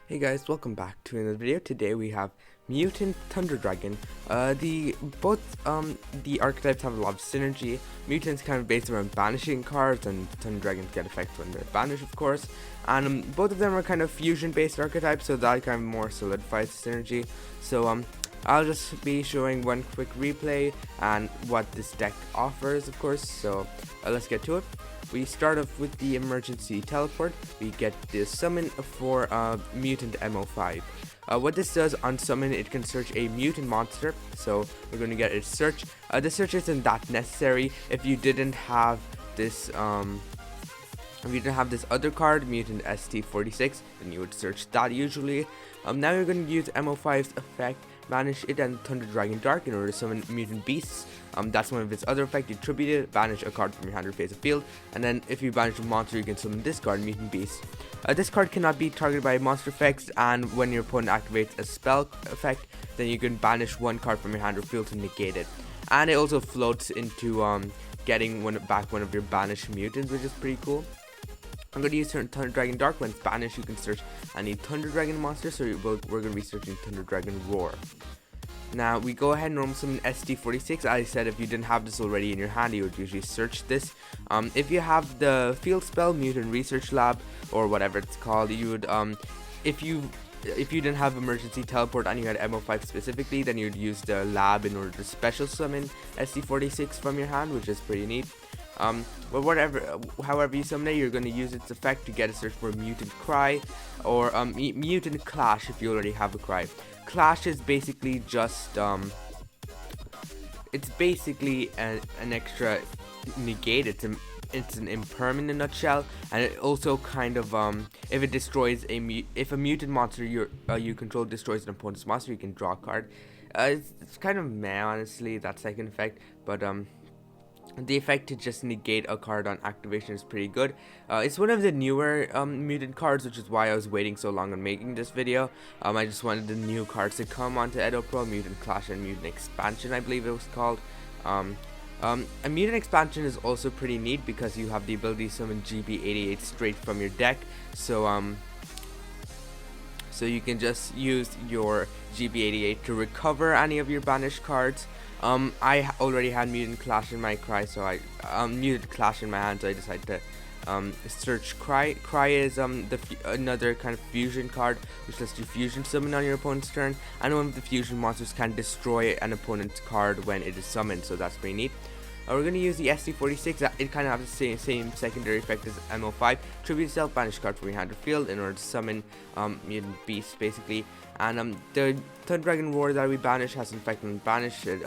Hey guys, welcome back to another video. Today we have Mutant Thunder Dragon. The archetypes have a lot of synergy. Mutant's kind of based around banishing cards, and Thunder Dragons get effects when they're banished, of course. And both of them are kind of fusion-based archetypes, so that kind of more solidifies the synergy. So I'll just be showing one quick replay and what this deck offers, of course. So let's get to it. We start off with the emergency teleport. We get the summon for Mutant MO5. What this does on summon, it can search a mutant monster. So we're going to get its search. The search isn't that necessary if you didn't have this. If you didn't have this other card, Mutant ST46, then you would search that usually. Now you're going to use MO5's effect, banish it and Thunder Dragon Dark in order to summon Mutant Beasts. That's one of its other effects. You tribute it, banish a card from your hand or face a field, and then if you banish a monster, you can summon this card, Mutant Beast. This card cannot be targeted by monster effects, and when your opponent activates a spell effect, then you can banish one card from your hand or field to negate it. And it also floats into getting back one of your banished mutants, which is pretty cool. I'm going to use Thunder Dragon Dark. When it's banished, you can search any Thunder Dragon monster, so we're going to be searching Thunder Dragon Roar. Now, we go ahead and normal summon ST46. As I said, if you didn't have this already in your hand, you would usually search this. If you have the field spell, Mutant Research Lab, or whatever it's called, you would, if you didn't have emergency teleport and you had MO5 specifically, then you'd use the lab in order to special summon ST46 from your hand, which is pretty neat. But however you summon it, you're going to use its effect to get a search for Mutant Cry or Mutant Clash if you already have a Cry. Clash is basically just it's basically an extra negate. It's an imperm in a nutshell, and it also kind of if it destroys if a mutant monster you control destroys an opponent's monster, you can draw a card. It's kind of meh, honestly, that second effect, but the effect to just negate a card on activation is pretty good. It's one of the newer mutant cards, which is why I was waiting so long on making this video. I just wanted the new cards to come onto Edo Pro, Mutant Clash and Mutant Expansion, I believe it was called. A Mutant Expansion is also pretty neat because you have the ability to summon GB88 straight from your deck. So you can just use your GB88 to recover any of your banished cards. I already had Mutant Clash in my Cry, so Mutant Clash in my hand, so I decided to search Cry. Cry is another kind of fusion card, which lets you fusion summon on your opponent's turn, and one of the fusion monsters can destroy an opponent's card when it is summoned, so that's pretty neat. We're going to use the ST46. It kind of has the same secondary effect as MO5. Tribute itself, banish card from your hand or field in order to summon Mutant Beasts, basically. And the Thunder Dragon Roar that we banish has an effect on banish. It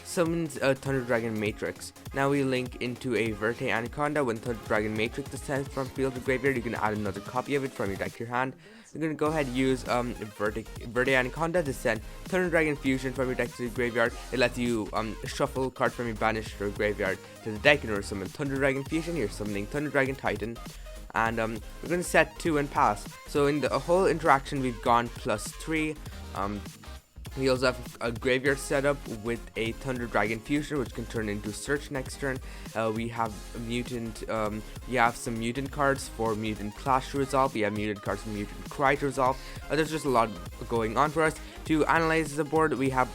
summons a Thunder Dragon Matrix. Now we link into a Verte Anaconda. When Thunder Dragon Matrix descends from field to graveyard, you can add another copy of it from your deck to your hand. We're going to go ahead and use Verte Anaconda to send Thunder Dragon Fusion from your deck to the graveyard. It lets you shuffle cards from your banished or graveyard to the deck in order to summon Thunder Dragon Fusion. You're summoning Thunder Dragon Titan. And we're going to set 2 and pass. So in the whole interaction, we've gone +3. We also have a graveyard setup with a Thunder Dragon Fusion, which can turn into search next turn. We have some mutant cards for Mutant Clash to resolve. We have mutant cards for Mutant Cry to resolve. There's just a lot going on for us. To analyze the board, we have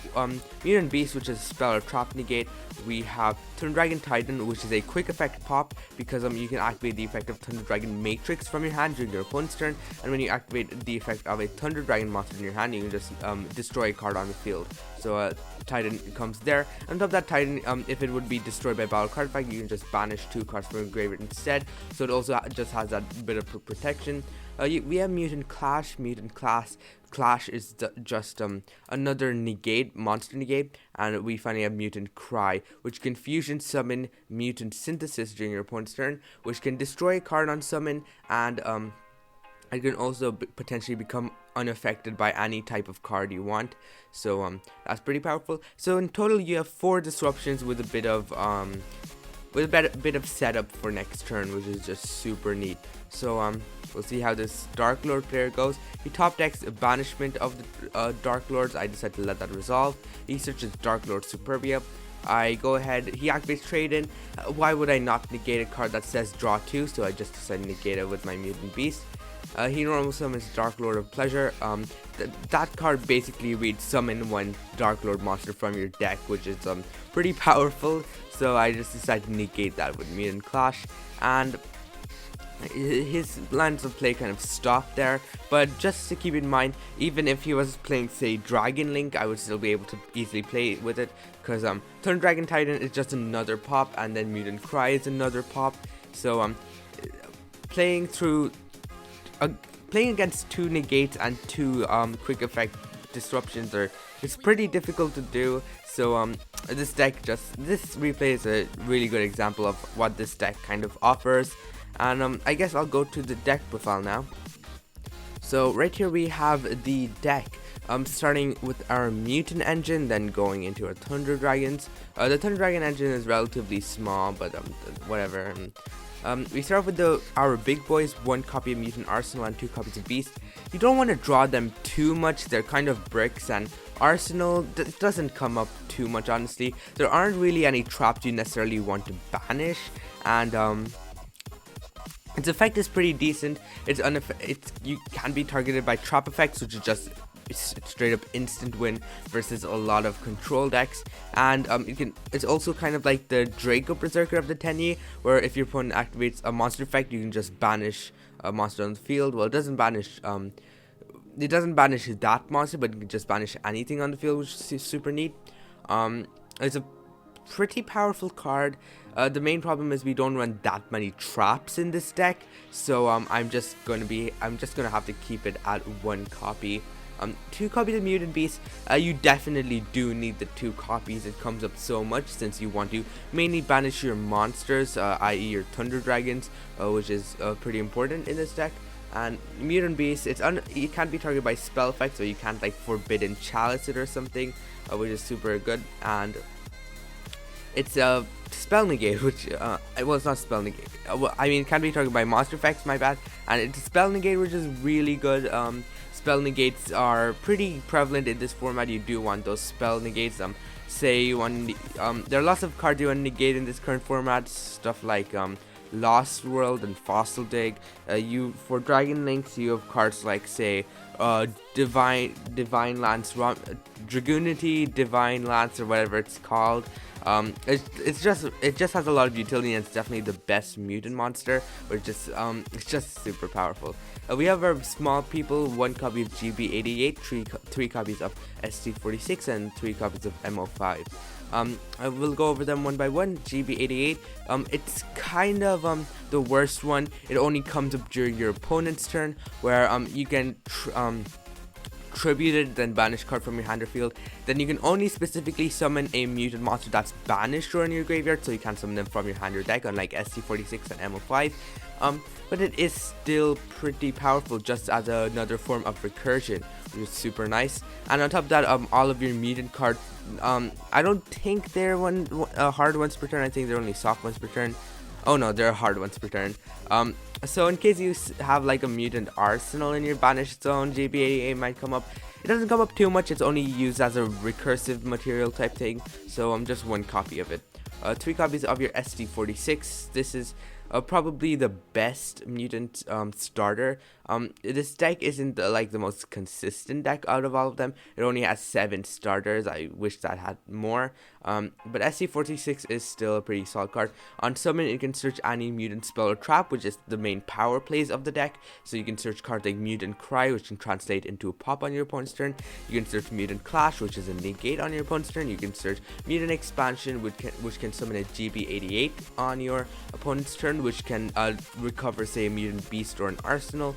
Mutant Beast, which is a spell or trap negate. We have Thunder Dragon Titan, which is a quick effect pop because you can activate the effect of Thunder Dragon Matrix from your hand during your opponent's turn, and when you activate the effect of a Thunder Dragon monster in your hand, you can just destroy a card on the field. So Titan comes there. On top of that, Titan, if it would be destroyed by battle card effect, you can just banish 2 cards from your graveyard instead. So it also just has that bit of protection. We have Mutant Clash. Mutant Clash is just another negate, monster negate, and we finally have Mutant Cry, which can fusion summon Mutant Synthesis during your opponent's turn, which can destroy a card on summon, and it can also potentially become unaffected by any type of card you want. So that's pretty powerful. So in total, you have 4 disruptions with a bit of setup for next turn, which is just super neat. So we'll see how this Dark Lord player goes. He top decks a banishment of the Dark Lords. I decided to let that resolve. He searches Dark Lord Superbia. I go ahead, he activates trade in. Why would I not negate a card that says draw 2? So I just decided to negate it with my Mutant Beast. He normal summons Dark Lord of Pleasure. That card basically reads summon one Dark Lord monster from your deck, which is pretty powerful. So I just decided to negate that with Mutant Clash, and his lines of play kind of stopped there. But just to keep in mind, even if he was playing, say, Dragon Link, I would still be able to easily play with it, because Thunder Dragon Titan is just another pop, and then Mutant Cry is another pop. So playing against 2 negates and 2 quick effect disruptions it's pretty difficult to do. So this replay is a really good example of what this deck kind of offers. And I guess I'll go to the deck profile now. So right here we have the deck, starting with our Mutant engine, then going into our Thunder Dragons. The Thunder Dragon engine is relatively small, but whatever. We start with our big boys, 1 copy of Mutant Arsenal and 2 copies of Beast. You don't want to draw them too much, they're kind of bricks, and Arsenal doesn't come up too much, honestly. There aren't really any traps you necessarily want to banish, and its effect is pretty decent. You can be targeted by trap effects, which is just straight up instant win versus a lot of control decks. And it's also kind of like the Draco Berserker of the Tenyi, where if your opponent activates a monster effect, you can just banish a monster on the field. Well, it doesn't banish that monster, but you can just banish anything on the field, which is super neat. It's a pretty powerful card. The main problem is we don't run that many traps in this deck, so I'm just gonna have to keep it at 1 copy. 2 copies of Mutant Beast. You definitely do need the 2 copies. It comes up so much since you want to mainly banish your monsters, i.e. your Thunder Dragons, which is pretty important in this deck. And Mutant Beast, it can't be targeted by spell effects, so you can't like Forbidden Chalice it or something, which is super good. And it's a spell negate, which well, it's not spell negate. I mean, it can be targeted by monster effects. My bad. And it's a spell negate, which is really good. Spell negates are pretty prevalent in this format. You do want those spell negates. Say you want there are lots of cards you want to negate in this current format. Stuff like Lost World and Fossil Dig. For Dragon Links, you have cards like, say, Divine Lance, Dragoonity, Divine Lance, or whatever it's called. It just has a lot of utility, and it's definitely the best mutant monster. But it's just super powerful. We have our small people, 1 copy of GB88, 3 copies of ST46, and 3 copies of MO5. I will go over them one by one. GB88, it's kind of the worst one. It only comes up during your opponent's turn, where you can tribute it, then banish card from your hand or field. Then you can only specifically summon a mutant monster that's banished or in your graveyard, so you can't summon them from your hand or deck, unlike ST46 and MO5. But it is still pretty powerful, just as another form of recursion, which is super nice. And on top of that, all of your mutant cards, I don't think they're hard ones per turn. I think they're only soft ones per turn. Oh no, they're hard ones per turn. So in case you have like a mutant arsenal in your banished zone, GB88 might come up. It doesn't come up too much. It's only used as a recursive material type thing. So just 1 copy of it. 3 copies of your ST46. This is probably the best mutant starter. This deck isn't like the most consistent deck out of all of them. It only has 7 starters. I wish that had more. But SC46 is still a pretty solid card. On summon, you can search any mutant spell or trap, which is the main power plays of the deck. So you can search cards like Mutant Cry, which can translate into a pop on your opponent's turn. You can search Mutant Clash, which is a negate on your opponent's turn. You can search Mutant Expansion, which can summon a GB88 on your opponent's turn, which can recover, say, a Mutant Beast or an Arsenal.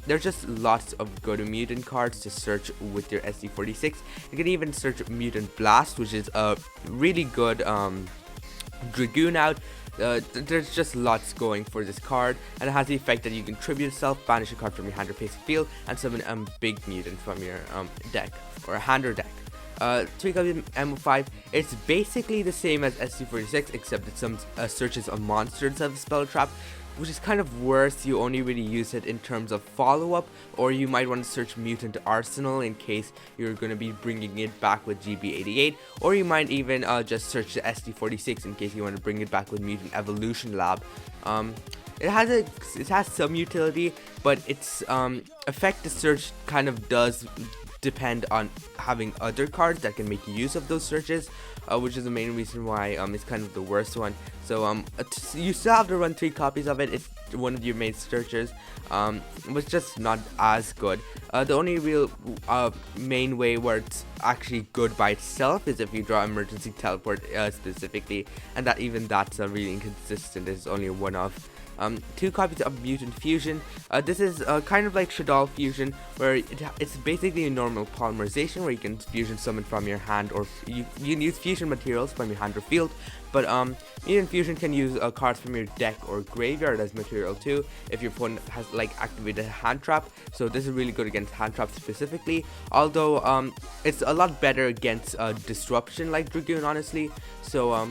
There's just lots of good mutant cards to search with your SC46. You can even search Mutant Blast, which is a really good Dragoon out. There's just lots going for this card, and it has the effect that you can tribute itself, banish a card from your hand or face field, and summon a big mutant from your deck, or a hand or deck. 3 copies of MO5, it's basically the same as SC46, except it searches a monster instead of a spell trap, which is kind of worse. You only really use it in terms of follow-up, or you might want to search Mutant Arsenal in case you're going to be bringing it back with GB88, or you might even just search the ST46 in case you want to bring it back with Mutant Evolution Lab. it has some utility, but its effective search kind of does depend on having other cards that can make use of those searches, which is the main reason why it's kind of the worst one. So you still have to run 3 copies of it. It's one of your main searches, but it's just not as good. The only real main way where it's actually good by itself is if you draw emergency teleport specifically, and that's really inconsistent. It's only one of. 2 copies of Mutant Fusion. This is kind of like Shadal Fusion, where it's basically a normal polymerization where you can fusion summon from your hand, or you can use fusion materials from your hand or field. But Mutant Fusion can use cards from your deck or graveyard as material too, if your opponent has like activated a hand trap. So this is really good against hand traps specifically, although it's a lot better against disruption like Dragoon, honestly. So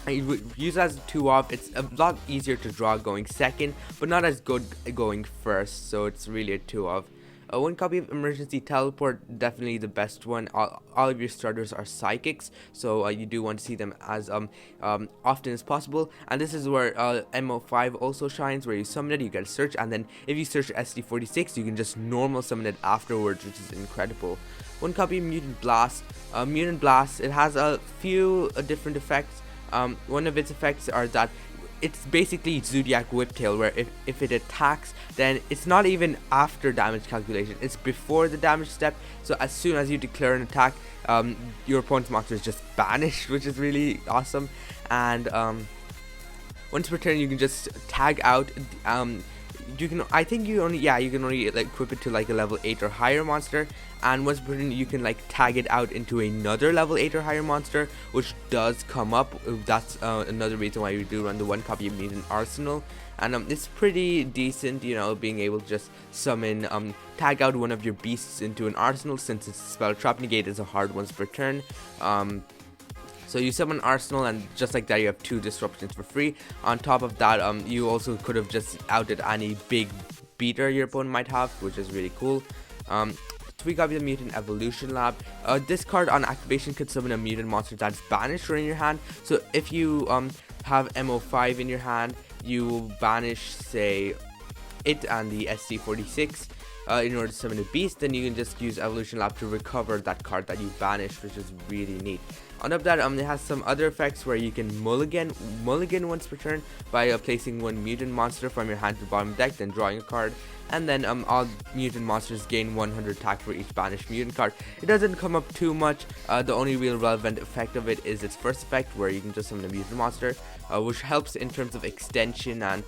I would use it as a 2-off. It's a lot easier to draw going second, but not as good going first, so it's really a 2-off. 1 copy of Emergency Teleport, definitely the best one. All of your starters are psychics, so you do want to see them as often as possible. And this is where MO5 also shines, where you summon it, you get a search, and then if you search SD46, you can just normal summon it afterwards, which is incredible. 1 copy of Mutant Blast. Mutant Blast, it has a few different effects. One of its effects are that it's basically Zodiac Whiptail, where if it attacks, then it's not even after damage calculation, it's before the damage step. So as soon as you declare an attack, your opponent's monster is just banished, which is really awesome. And once per turn, you can just tag out. You can only like equip it to like a level 8 or higher monster, and once per turn you can like tag it out into another level 8 or higher monster, which does come up. That's another reason why we do run the 1 copy of Mutant Arsenal, and it's pretty decent, you know, being able to just summon tag out one of your beasts into an arsenal, since its spell trap negate is a hard once per turn. So you summon Arsenal, and just like that you have 2 disruptions for free. On top of that, you also could have just outed any big beater your opponent might have, which is really cool. 3 copies of Mutant Evolution Lab. This card on activation could summon a mutant monster that's banished or in your hand. So if you have MO5 in your hand, you banish, say, it and the SC46 in order to summon a beast, then you can just use Evolution Lab to recover that card that you banished, which is really neat. On top of that, it has some other effects where you can mulligan once per turn by placing 1 mutant monster from your hand to the bottom of the deck, then drawing a card, and then all mutant monsters gain 100 attack for each banished mutant card. It doesn't come up too much. The only real relevant effect of it is its first effect, where you can just summon a mutant monster, which helps in terms of extension and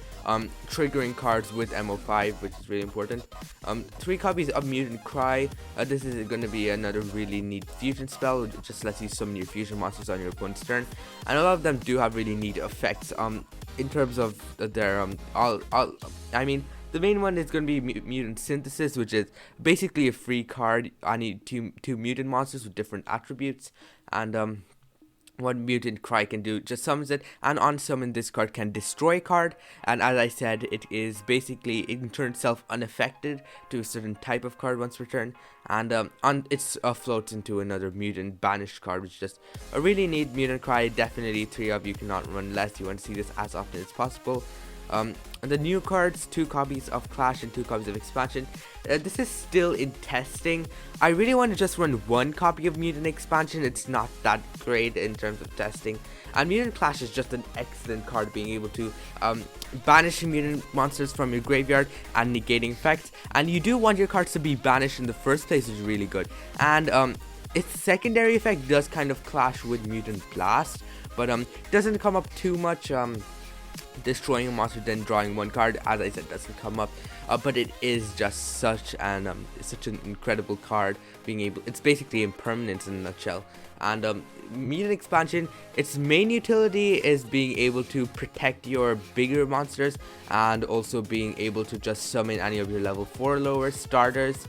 triggering cards with MO5, which is really important. 3 copies of Mutant Cry. This is going to be another really neat fusion spell. It just lets you summon your fusion monsters on your opponent's turn, and a lot of them do have really neat effects in terms of their I mean, the main one is going to be Mutant Synthesis, which is basically a free card. I need two mutant monsters with different attributes, and what Mutant Cry can do, just summons it, and on summon this card can destroy a card, and as I said, it is basically, it can turn itself unaffected to a certain type of card once per turn, and it floats into another mutant banished card, which is just a really neat Mutant Cry. Definitely 3 of you cannot run less. You want to see this as often as possible. And the new cards, 2 copies of Clash and 2 copies of Expansion. This is still in testing. I really want to just run 1 copy of Mutant Expansion. It's not that great in terms of testing. And Mutant Clash is just an excellent card, being able to banish mutant monsters from your graveyard and negating effects. And you do want your cards to be banished in the first place, which is really good. And its secondary effect does kind of clash with Mutant Blast, but doesn't come up too much. Destroying a monster then drawing 1 card, as I said, doesn't come up, but it is just such an incredible card, being able, it's basically impermanence in a nutshell. And Mutant Expansion, its main utility is being able to protect your bigger monsters, and also being able to just summon any of your level 4 lower starters.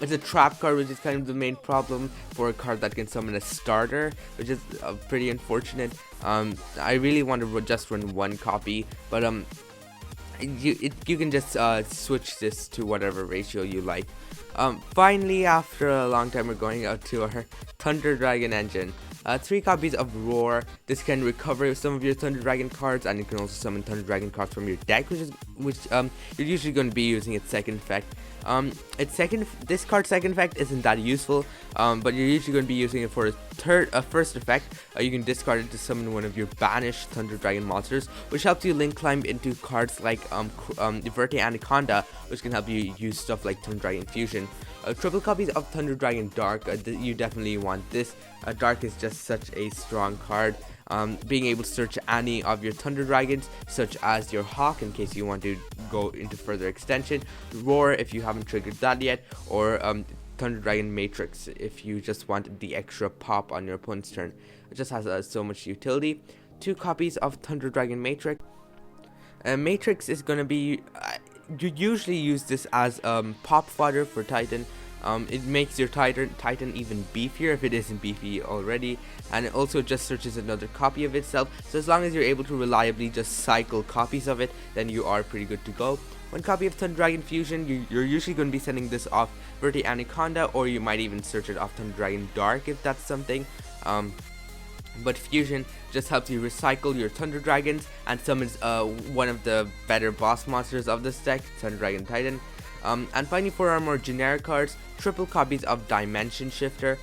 It's a trap card, which is kind of the main problem for a card that can summon a starter, which is pretty unfortunate. I really want to just run 1 copy, but you can just switch this to whatever ratio you like. Finally, after a long time, we're going out to our Thunder Dragon engine. 3 copies of Roar. This can recover some of your Thunder Dragon cards, and you can also summon Thunder Dragon cards from your deck, which you're usually going to be using its second effect. This card's second effect isn't that useful, but you're usually going to be using it for a first effect. You can discard it to summon one of your banished Thunder Dragon monsters, which helps you link climb into cards like Verte Anaconda, which can help you use stuff like Thunder Dragon Fusion. Triple copies of Thunder Dragon Dark. You definitely want this. Dark is just such a strong card. Being able to search any of your Thunder Dragons, such as your Hawk, in case you want to go into further extension, Roar if you haven't triggered that yet, or Thunder Dragon Matrix if you just want the extra pop on your opponent's turn. It just has so much utility. 2 copies of Thunder Dragon Matrix. Matrix is going to be... you usually use this as pop fodder for Titan. It makes your Titan even beefier if it isn't beefy already, and it also just searches another copy of itself. So as long as you're able to reliably just cycle copies of it, then you are pretty good to go. 1 copy of Thunder Dragon Fusion. You're usually going to be sending this off Verte Anaconda, or you might even search it off Thunder Dragon Dark if that's something. But Fusion just helps you recycle your Thunder Dragons and summons one of the better boss monsters of this deck, Thunder Dragon Titan. And finally, for our more generic cards, triple copies of Dimension Shifter.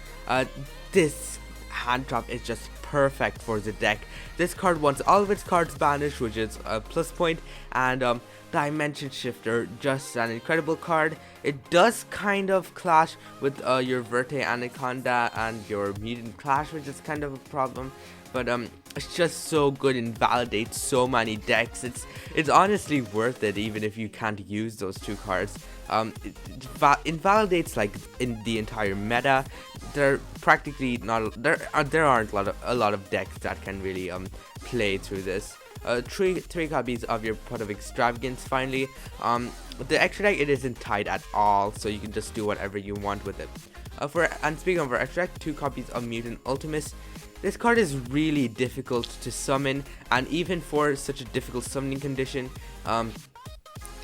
This hand drop is just perfect for the deck. This card wants all of its cards banished, which is a plus point, and Dimension Shifter, just an incredible card. It does kind of clash with your Verte Anaconda and your Mutant Clash, which is kind of a problem, but it's just so good and validates so many decks. It's honestly worth it, even if you can't use those 2 cards. It invalidates like in the entire meta. There practically not there aren't a lot of decks that can really play through this. 3 copies of your Pot of Extravagance. Finally, the extra deck, it isn't tied at all, so you can just do whatever you want with it. And speaking of our extra deck, 2 copies of Mutant Ultimus. This card is really difficult to summon, and even for such a difficult summoning condition,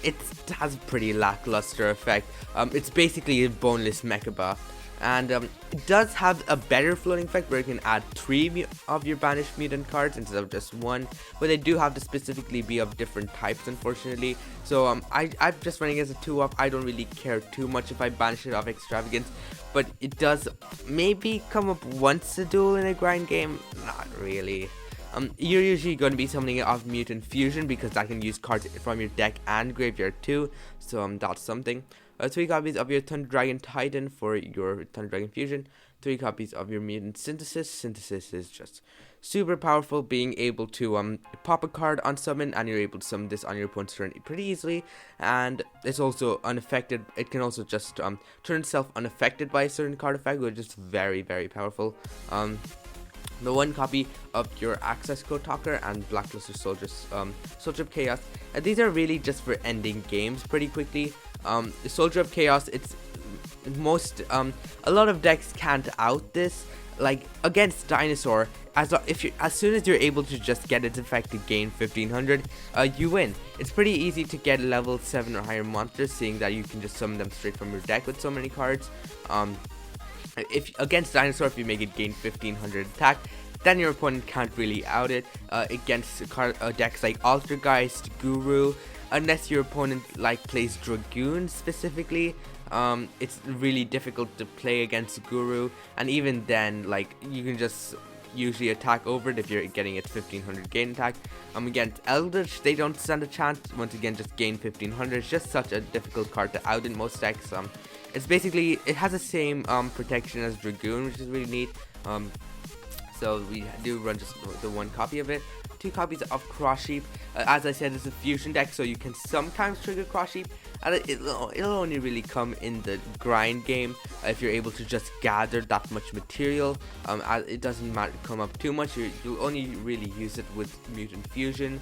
it has a pretty lackluster effect. It's basically a boneless Mechaba, and it does have a better floating effect where you can add 3 of your banished mutant cards instead of just 1, but they do have to specifically be of different types, unfortunately. So I'm just running as a 2-up. I don't really care too much if I banish it off Extravagance, but it does maybe come up once a duel in a grind game. Not really. You're usually going to be summoning it off Mutant Fusion, because that can use cards from your deck and graveyard too, so that's something. 3 copies of your Thunder Dragon Titan for your Thunder Dragon Fusion. 3 copies of your Mutant Synthesis. Synthesis is just super powerful, being able to pop a card on summon, and you're able to summon this on your opponent's turn pretty easily, and it's also unaffected. It can also just turn itself unaffected by a certain card effect, which is very, very powerful. The 1 copy of your Access Code Talker and Blackluster Soldier of Chaos. These are really just for ending games pretty quickly. The Soldier of Chaos, it's a lot of decks can't out this. Like against Dinosaur, as soon as you're able to just get its effect to gain 1500, you win. It's pretty easy to get level 7 or higher monsters, seeing that you can just summon them straight from your deck with so many cards. If against Dinosaur, if you make it gain 1500 attack, then your opponent can't really out it. Against decks like Altergeist, Guru, unless your opponent like plays Dragoon specifically, it's really difficult to play against Guru, and even then, like, you can just usually attack over it if you're getting its 1500 gain attack. Against Eldritch, they don't stand a chance. Once again, just gain 1500. It's just such a difficult card to out in most decks. It's basically, it has the same protection as Dragoon, which is really neat. So we do run just the 1 copy of it. 2 copies of Cross Sheep. As I said, it's a fusion deck, so you can sometimes trigger Cross Sheep, and it'll only really come in the grind game if you're able to just gather that much material. It doesn't come up too much. You'll only really use it with Mutant Fusion.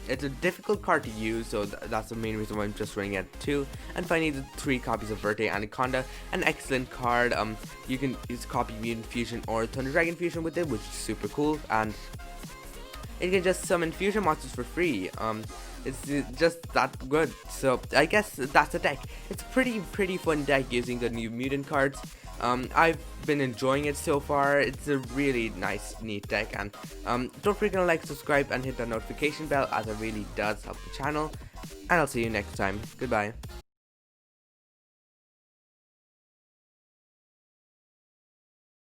It's a difficult card to use, so that's the main reason why I'm just running at 2. And finally, the 3 copies of Verte Anaconda, an excellent card. You can use copy Mutant Fusion or Thunder Dragon Fusion with it, which is super cool, and it can just summon fusion monsters for free. It's just that good. So I guess that's the deck. It's a pretty fun deck using the new mutant cards. I've been enjoying it so far. It's a really nice, neat deck, and don't forget to like, subscribe, and hit that notification bell, as it really does help the channel. And I'll see you next time. Goodbye.